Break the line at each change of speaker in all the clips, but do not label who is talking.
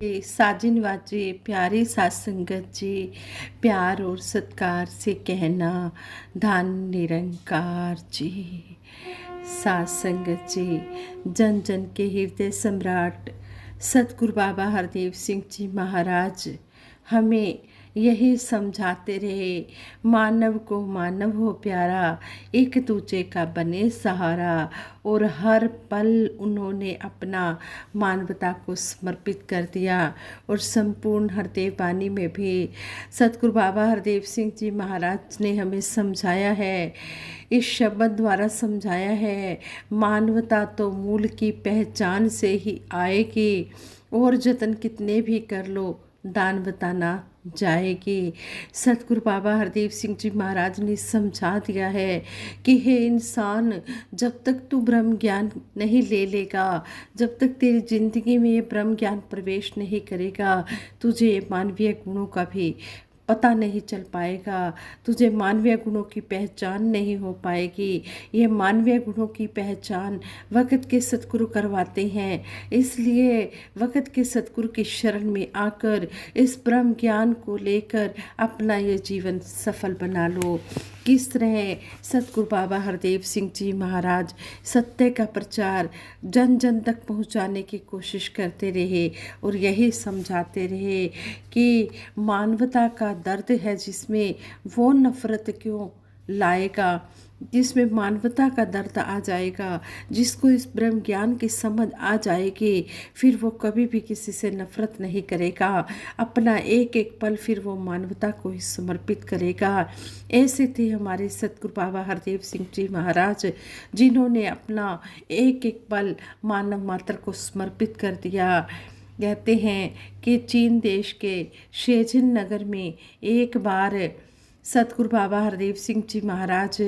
साजिन वाजे प्यारे साथ संगत जी, प्यार और सत्कार से कहना धन निरंकार जी। साथ संगत जी, जन जन के हृदय सम्राट सतगुरु बाबा हरदेव सिंह जी महाराज हमें यही समझाते रहे, मानव को मानव हो प्यारा, एक दूजे का बने सहारा। और हर पल उन्होंने अपना मानवता को समर्पित कर दिया। और संपूर्ण हरदेव वाणी में भी सतगुरु बाबा हरदेव सिंह जी महाराज ने हमें समझाया है, इस शब्द द्वारा समझाया है, मानवता तो मूल की पहचान से ही आएगी, और जतन कितने भी कर लो दान बताना जाएगी। सतगुरु बाबा हरदेव सिंह जी महाराज ने समझा दिया है कि हे इंसान, जब तक तू ब्रह्म ज्ञान नहीं ले लेगा, जब तक तेरी जिंदगी में ये ब्रह्म ज्ञान प्रवेश नहीं करेगा, तुझे मानवीय गुणों का भी पता नहीं चल पाएगा, तुझे मानवीय गुणों की पहचान नहीं हो पाएगी। ये मानवीय गुणों की पहचान वक़्त के सतगुरु करवाते हैं। इसलिए वक़्त के सतगुरु की शरण में आकर इस ब्रह्म ज्ञान को लेकर अपना ये जीवन सफल बना लो। किस तरह सतगुरु बाबा हरदेव सिंह जी महाराज सत्य का प्रचार जन जन तक पहुंचाने की कोशिश करते रहे और यही समझाते रहे कि मानवता का दर्द है जिसमें वो नफरत क्यों लाएगा, जिसमें मानवता का दर्द आ जाएगा, जिसको इस ब्रह्म ज्ञान की समझ आ जाएगी, फिर वो कभी भी किसी से नफरत नहीं करेगा, अपना एक एक पल फिर वो मानवता को ही समर्पित करेगा। ऐसे थे हमारे सतगुरु बाबा हरदेव सिंह जी महाराज, जिन्होंने अपना एक एक पल मानव मात्र को समर्पित कर दिया। कहते हैं कि चीन देश के शेजिन नगर में एक बार सतगुरु बाबा हरदेव सिंह जी महाराज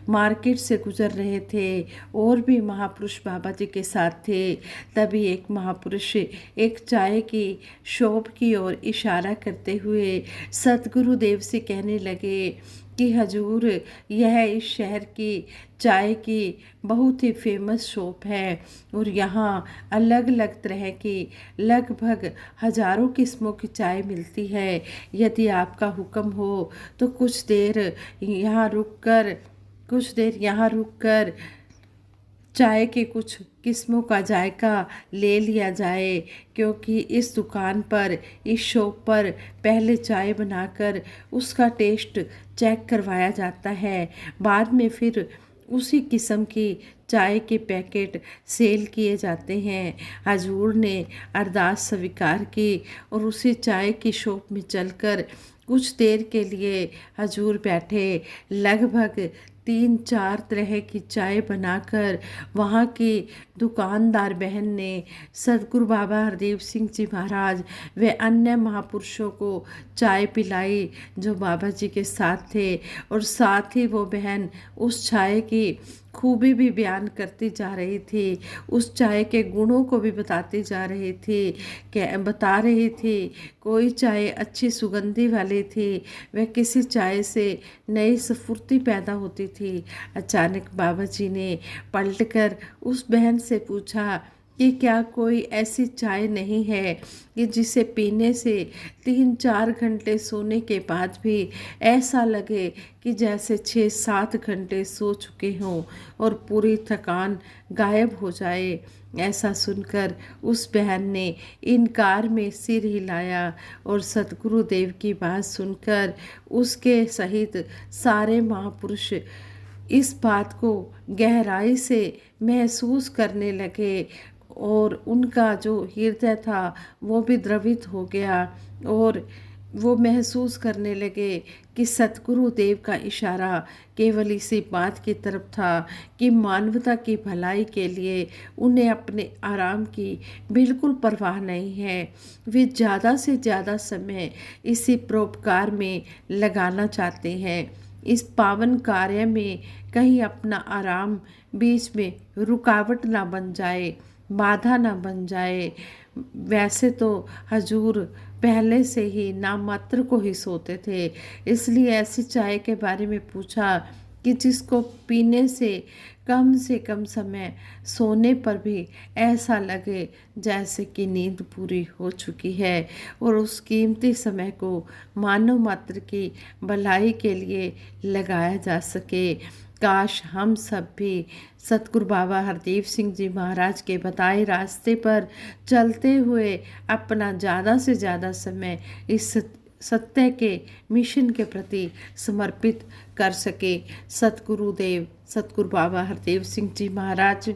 मार्केट से गुजर रहे थे और भी महापुरुष बाबा जी के साथ थे। तभी एक महापुरुष एक चाय की शॉप की ओर इशारा करते हुए सतगुरु देव से कहने लगे कि हजूर, यह इस शहर की चाय की बहुत ही फेमस शॉप है और यहाँ अलग अलग तरह की लगभग हजारों किस्मों की चाय मिलती है। यदि आपका हुक्म हो तो कुछ देर यहाँ रुककर चाय के कुछ किस्मों का जायका ले लिया जाए, क्योंकि इस दुकान पर, इस शॉप पर पहले चाय बनाकर उसका टेस्ट चेक करवाया जाता है, बाद में फिर उसी किस्म की चाय के पैकेट सेल किए जाते हैं। हजूर ने अरदास स्वीकार की और उसी चाय की शॉप में चलकर कुछ देर के लिए हजूर बैठे। लगभग 3-4 तरह की चाय बनाकर वहाँ की दुकानदार बहन ने सतगुरु बाबा हरदेव सिंह जी महाराज व अन्य महापुरुषों को चाय पिलाई जो बाबा जी के साथ थे, और साथ ही वो बहन उस चाय की खूबी भी बयान करती जा रही थी, उस चाय के गुणों को भी बताती जा रही थी, बता रही थी। कोई चाय अच्छी सुगंधी वाली थी, वह किसी चाय से नई स्फूर्ति पैदा होती थी। अचानक बाबा जी ने पलटकर उस बहन से पूछा कि क्या कोई ऐसी चाय नहीं है कि जिसे पीने से 3-4 घंटे सोने के बाद भी ऐसा लगे कि जैसे 6-7 घंटे सो चुके हों और पूरी थकान गायब हो जाए। ऐसा सुनकर उस बहन ने इनकार में सिर हिलाया और सतगुरु देव की बात सुनकर उसके सहित सारे महापुरुष इस बात को गहराई से महसूस करने लगे और उनका जो हृदय था वो भी द्रवित हो गया और वो महसूस करने लगे कि सतगुरु देव का इशारा केवल इसी बात की तरफ था कि मानवता की भलाई के लिए उन्हें अपने आराम की बिल्कुल परवाह नहीं है। वे ज़्यादा से ज़्यादा समय इसी परोपकार में लगाना चाहते हैं। इस पावन कार्य में कहीं अपना आराम बीच में रुकावट ना बन जाए, बाधा ना बन जाए। वैसे तो हजूर पहले से ही नामात्र को ही सोते थे, इसलिए ऐसी चाय के बारे में पूछा कि जिसको पीने से कम से कम समय सोने पर भी ऐसा लगे जैसे कि नींद पूरी हो चुकी है, और उस कीमती समय को मानव मात्र की भलाई के लिए लगाया जा सके। काश हम सब भी सतगुरु बाबा हरदेव सिंह जी महाराज के बताए रास्ते पर चलते हुए अपना ज़्यादा से ज़्यादा समय इस सत्य के मिशन के प्रति समर्पित कर सके। सतगुरुदेव सतगुरु बाबा हरदेव सिंह जी महाराज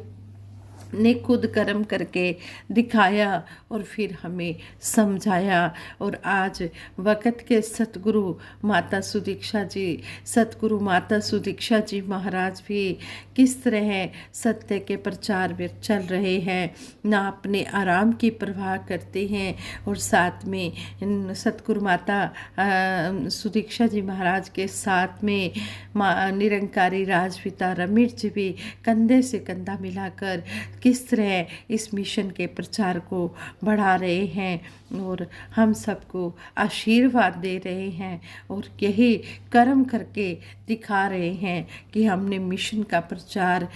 ने खुद कर्म करके दिखाया और फिर हमें समझाया। और आज वक़्त के सतगुरु माता सुदीक्षा जी, सतगुरु माता सुदीक्षा जी महाराज भी किस तरह सत्य के प्रचार में चल रहे हैं, ना अपने आराम की परवाह करते हैं, और साथ में सतगुरु माता सुदीक्षा जी महाराज के साथ में निरंकारी राजपिता रमीश जी भी कंधे से कंधा मिलाकर किस तरह इस मिशन के प्रचार को बढ़ा रहे हैं और हम सबको आशीर्वाद दे रहे हैं, और यही कर्म करके दिखा रहे हैं कि हमने मिशन का प्रचार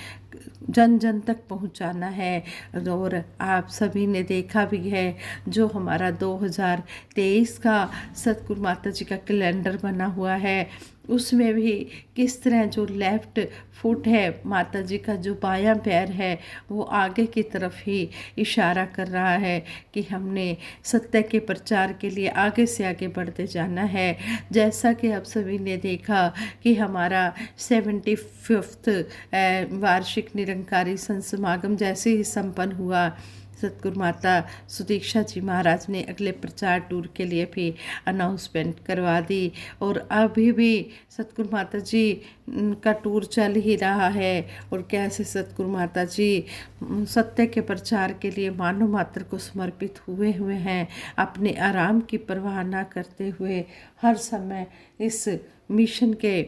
जन जन तक पहुंचाना है। और आप सभी ने देखा भी है जो हमारा 2023 का सतगुरु माता जी का कैलेंडर बना हुआ है, उसमें भी किस तरह जो लेफ्ट फुट है माता जी का, जो बायां पैर है वो आगे की तरफ ही इशारा कर रहा है कि हमने सत्य के प्रचार के लिए आगे से आगे बढ़ते जाना है। जैसा कि आप सभी ने देखा कि हमारा 75वां वार्षिक निरंकारी संत समागम जैसे ही संपन्न हुआ, सतगुरु माता सुदीक्षा जी महाराज ने अगले प्रचार टूर के लिए भी अनाउंसमेंट करवा दी, और अभी भी सतगुरु माता जी का टूर चल ही रहा है। और कैसे सतगुरु माता जी सत्य के प्रचार के लिए मानव मात्र को समर्पित हुए हैं, अपने आराम की परवाह न करते हुए हर समय इस मिशन के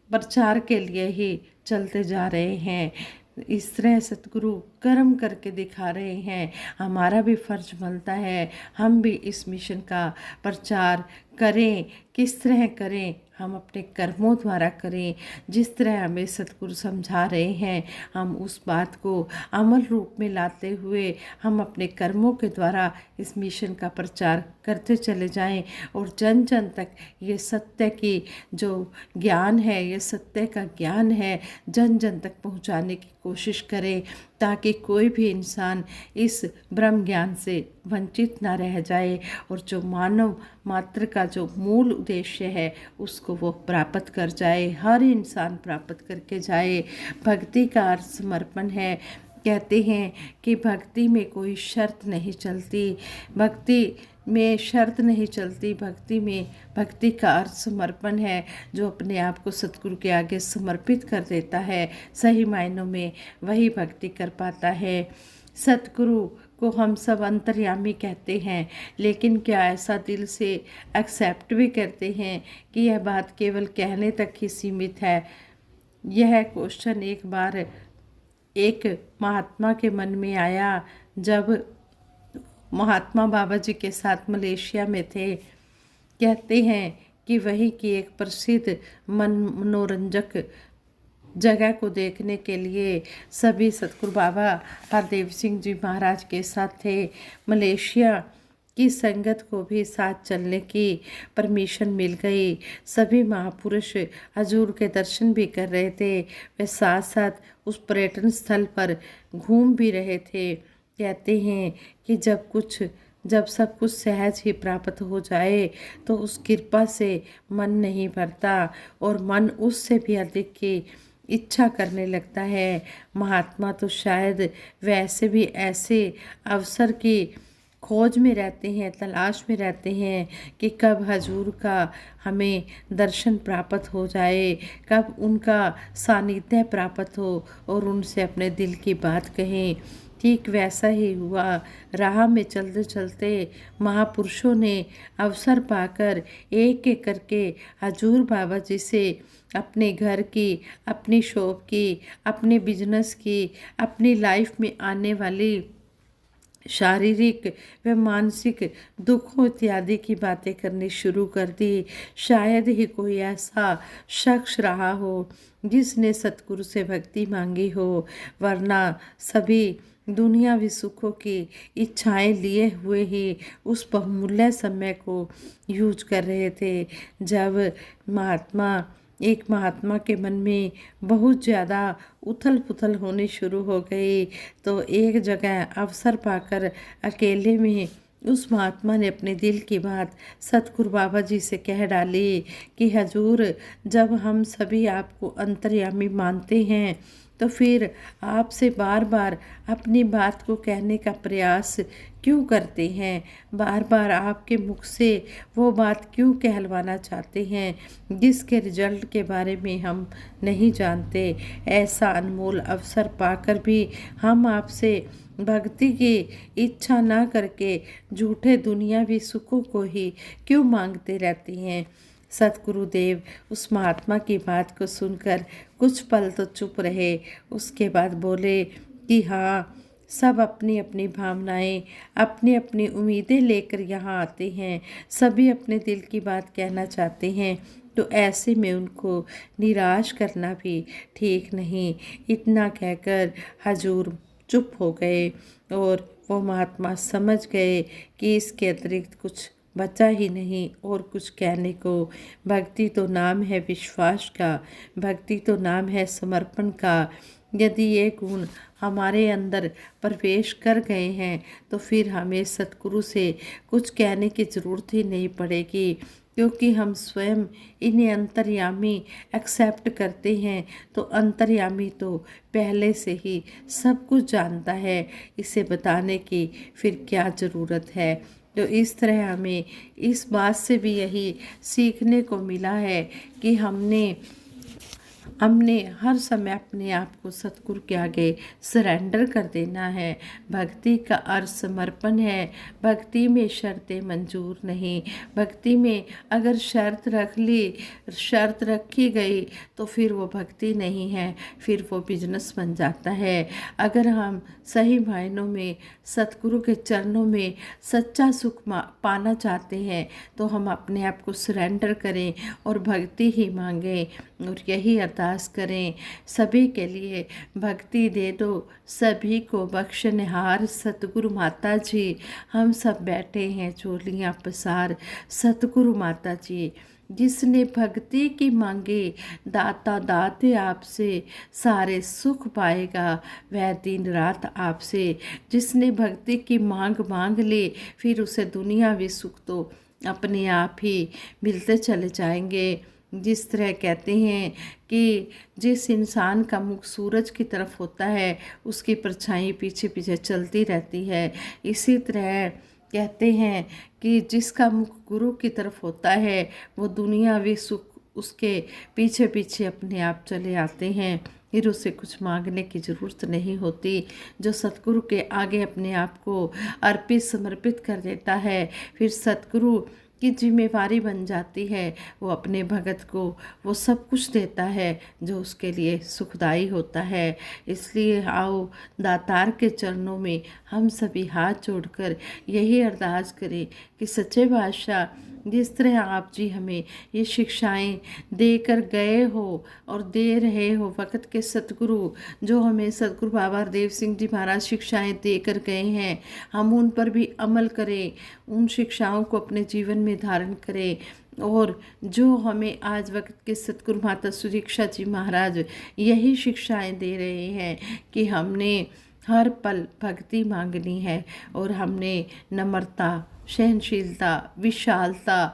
प्रचार के लिए ही चलते जा रहे हैं। इस तरह सतगुरु कर्म करके दिखा रहे हैं। हमारा भी फर्ज बनता है हम भी इस मिशन का प्रचार करें। किस तरह करें? हम अपने कर्मों द्वारा करें। जिस तरह हमें सतगुरु समझा रहे हैं हम उस बात को अमल रूप में लाते हुए हम अपने कर्मों के द्वारा इस मिशन का प्रचार करते चले जाएं, और जन जन तक ये सत्य की जो ज्ञान है, ये सत्य का ज्ञान है, जन जन तक पहुंचाने की कोशिश करें, ताकि कोई भी इंसान इस ब्रह्म ज्ञान से वंचित ना रह जाए, और जो मानव मात्र का जो मूल उद्देश्य है उसको वो प्राप्त कर जाए, हर इंसान प्राप्त करके जाए। भक्ति का अर्थ समर्पण है। कहते हैं कि भक्ति में कोई शर्त नहीं चलती, भक्ति में शर्त नहीं चलती, भक्ति में भक्ति का अर्थ समर्पण है। जो अपने आप को सतगुरु के आगे समर्पित कर देता है सही मायनों में वही भक्ति कर पाता है। सतगुरु को हम सब अंतर्यामी कहते हैं, लेकिन क्या ऐसा दिल से एक्सेप्ट भी करते हैं कि यह बात केवल कहने तक ही सीमित है? यह क्वेश्चन एक बार एक महात्मा के मन में आया जब महात्मा बाबा जी के साथ मलेशिया में थे। कहते हैं कि वहीं की एक प्रसिद्ध मनोरंजक जगह को देखने के लिए सभी सतगुरु बाबा हरदेव सिंह जी महाराज के साथ थे। मलेशिया की संगत को भी साथ चलने की परमिशन मिल गई। सभी महापुरुष हजूर के दर्शन भी कर रहे थे, वे साथ साथ उस पर्यटन स्थल पर घूम भी रहे थे। कहते हैं कि जब सब कुछ सहज ही प्राप्त हो जाए तो उस कृपा से मन नहीं भरता, और मन उससे भी अधिक की इच्छा करने लगता है। महात्मा तो शायद वैसे भी ऐसे अवसर की खोज में रहते हैं, तलाश में रहते हैं कि कब हजूर का हमें दर्शन प्राप्त हो जाए, कब उनका सानिध्य प्राप्त हो और उनसे अपने दिल की बात कहें। ठीक वैसा ही हुआ। राह में चलते चलते महापुरुषों ने अवसर पाकर एक एक करके हजूर बाबा जी से अपने घर की, अपनी शॉप की, अपने बिजनेस की, अपनी लाइफ में आने वाली शारीरिक व मानसिक दुखों इत्यादि की बातें करनी शुरू कर दी। शायद ही कोई ऐसा शख्स रहा हो जिसने सतगुरु से भक्ति मांगी हो, वरना सभी दुनियावी सुखों की इच्छाएं लिए हुए ही उस बहुमूल्य समय को यूज कर रहे थे। जब एक महात्मा के मन में बहुत ज़्यादा उथल पुथल होनी शुरू हो गई, तो एक जगह अवसर पाकर अकेले में उस महात्मा ने अपने दिल की बात सतगुरु बाबा जी से कह डाली कि हजूर, जब हम सभी आपको अंतर्यामी मानते हैं तो फिर आपसे बार बार अपनी बात को कहने का प्रयास क्यों करते हैं? बार बार आपके मुख से वो बात क्यों कहलवाना चाहते हैं जिसके रिजल्ट के बारे में हम नहीं जानते? ऐसा अनमोल अवसर पाकर भी हम आपसे भक्ति की इच्छा ना करके झूठे दुनियावी सुखों को ही क्यों मांगते रहते हैं? सतगुरुदेव उस महात्मा की बात को सुनकर कुछ पल तो चुप रहे। उसके बाद बोले कि हाँ, सब अपनी अपनी भावनाएं, अपनी अपनी उम्मीदें लेकर यहाँ आते हैं, सभी अपने दिल की बात कहना चाहते हैं, तो ऐसे में उनको निराश करना भी ठीक नहीं। इतना कहकर हजूर चुप हो गए और वो महात्मा समझ गए कि इसके अतिरिक्त कुछ बचा ही नहीं और कुछ कहने को। भक्ति तो नाम है विश्वास का, भक्ति तो नाम है समर्पण का। यदि ये गुण हमारे अंदर प्रवेश कर गए हैं तो फिर हमें सतगुरु से कुछ कहने की ज़रूरत ही नहीं पड़ेगी, क्योंकि हम स्वयं इन्हें अंतर्यामी एक्सेप्ट करते हैं। तो अंतर्यामी तो पहले से ही सब कुछ जानता है, इसे बताने की फिर क्या ज़रूरत है। तो इस तरह हमें इस बात से भी यही सीखने को मिला है कि हमने हर समय अपने आप को सतगुरु के आगे सरेंडर कर देना है। भक्ति का अर्थ समर्पण है। भक्ति में शर्तें मंजूर नहीं। भक्ति में अगर शर्त रखी गई तो फिर वो भक्ति नहीं है, फिर वो बिजनेस बन जाता है। अगर हम सही मायनों में सतगुरु के चरणों में सच्चा सुख पाना चाहते हैं तो हम अपने आप को सरेंडर करें और भक्ति ही मांगें और यही अरदास करें, सभी के लिए भक्ति दे दो, सभी को बख्शनहार सतगुरु माता जी। हम सब बैठे हैं चोलियाँ पसार सतगुरु माता जी। जिसने भक्ति की मांगे दाता दाते आपसे, सारे सुख पाएगा वह दिन रात आपसे। जिसने भक्ति की मांग ले फिर उसे दुनियावी सुख तो अपने आप ही मिलते चले जाएंगे। जिस तरह कहते हैं कि जिस इंसान का मुख सूरज की तरफ होता है उसकी परछाई पीछे पीछे चलती रहती है, इसी तरह कहते हैं कि जिसका मुख गुरु की तरफ होता है वो दुनियावी सुख उसके पीछे पीछे अपने आप चले आते हैं, फिर उसे कुछ मांगने की ज़रूरत नहीं होती। जो सतगुरु के आगे अपने आप को अर्पित समर्पित कर देता है फिर सतगुरु की जिम्मेवारी बन जाती है। वो अपने भगत को वो सब कुछ देता है जो उसके लिए सुखदाई होता है। इसलिए आओ दातार के चरणों में हम सभी हाथ जोड़कर यही अरदास करें कि सच्चे बादशाह, जिस तरह आप जी हमें ये शिक्षाएं देकर गए हो और दे रहे हो, वक़्त के सतगुरु जो हमें सतगुरु बाबा हरदेव सिंह जी महाराज शिक्षाएं देकर गए हैं, हम उन पर भी अमल करें, उन शिक्षाओं को अपने जीवन में धारण करें। और जो हमें आज वक्त के सतगुरु माता सुदीक्षा जी महाराज यही शिक्षाएं दे रहे हैं कि हमने हर पल भक्ति मांगनी है और हमने नम्रता, सहनशीलता, विशालता,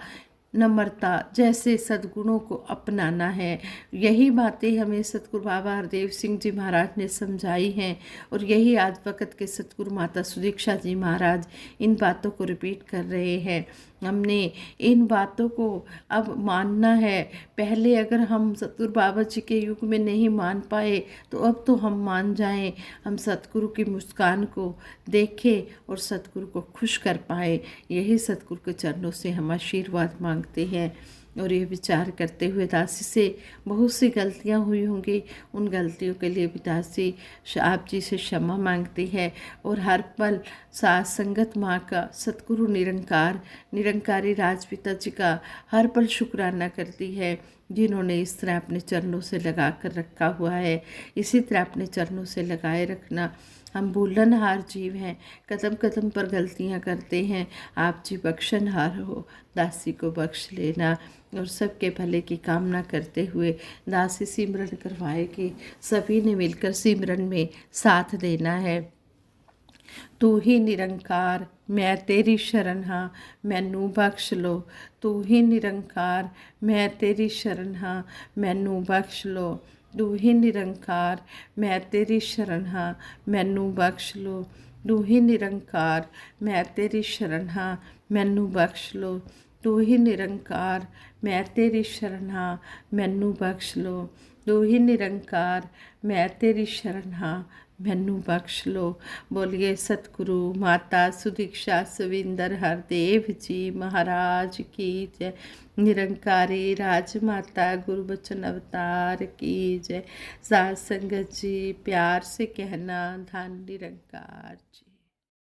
नम्रता जैसे सद्गुणों को अपनाना है। यही बातें हमें सतगुरु बाबा हरदेव सिंह जी महाराज ने समझाई हैं और यही आज वक़्त के सतगुरु माता सुदीक्षा जी महाराज इन बातों को रिपीट कर रहे हैं। हमने इन बातों को अब मानना है। पहले अगर हम सतगुरु बाबा जी के युग में नहीं मान पाए तो अब तो हम मान जाएं, हम सतगुरु की मुस्कान को देखें और सतगुरु को खुश कर पाए। यही सतगुरु के चरणों से हम आशीर्वाद मांगते हैं। और ये विचार करते हुए दासी से बहुत सी गलतियां हुई होंगी। उन गलतियों के लिए भी दासी आप जी से क्षमा मांगती है और हर पल साथ संगत माँ का, सतगुरु निरंकारी राजपिता जी का हर पल शुक्राना करती है, जिन्होंने इस तरह अपने चरणों से लगा कर रखा हुआ है। इसी तरह अपने चरणों से लगाए रखना। हम भूलनहार जीव हैं, कदम कदम पर गलतियां करते हैं। आप जी बख्शनहार हो, दासी को बख्श लेना। और सबके भले की कामना करते हुए दासी सिमरन करवाएगी। सभी ने मिलकर सिमरन में साथ देना है। तू ही निरंकार मैं तेरी शरण हाँ, मैनू बख्श लो। तू ही निरंकार मैं तेरी शरण हाँ, मैनू बख्श लो। तू ही निरंकार मैं तेरी शरण हाँ, मैनू बख्श लो। तू ही निरंकार मैं तेरी शरण हाँ, मैनू बख्श लो। तू ही निरंकार मैं तेरी शरण हाँ, मैनू बख्श लो। तू ही निरंकार मैं तेरी शरण हाँ, मैनू बख्श लो। बोलिए सतगुरु माता सुदीक्षा सविंदर हरदेव जी महाराज की जय। निरंकारी राजमाता गुरुबचन अवतार की जय। साथ संगत जी प्यार से कहना धन निरंकार जी।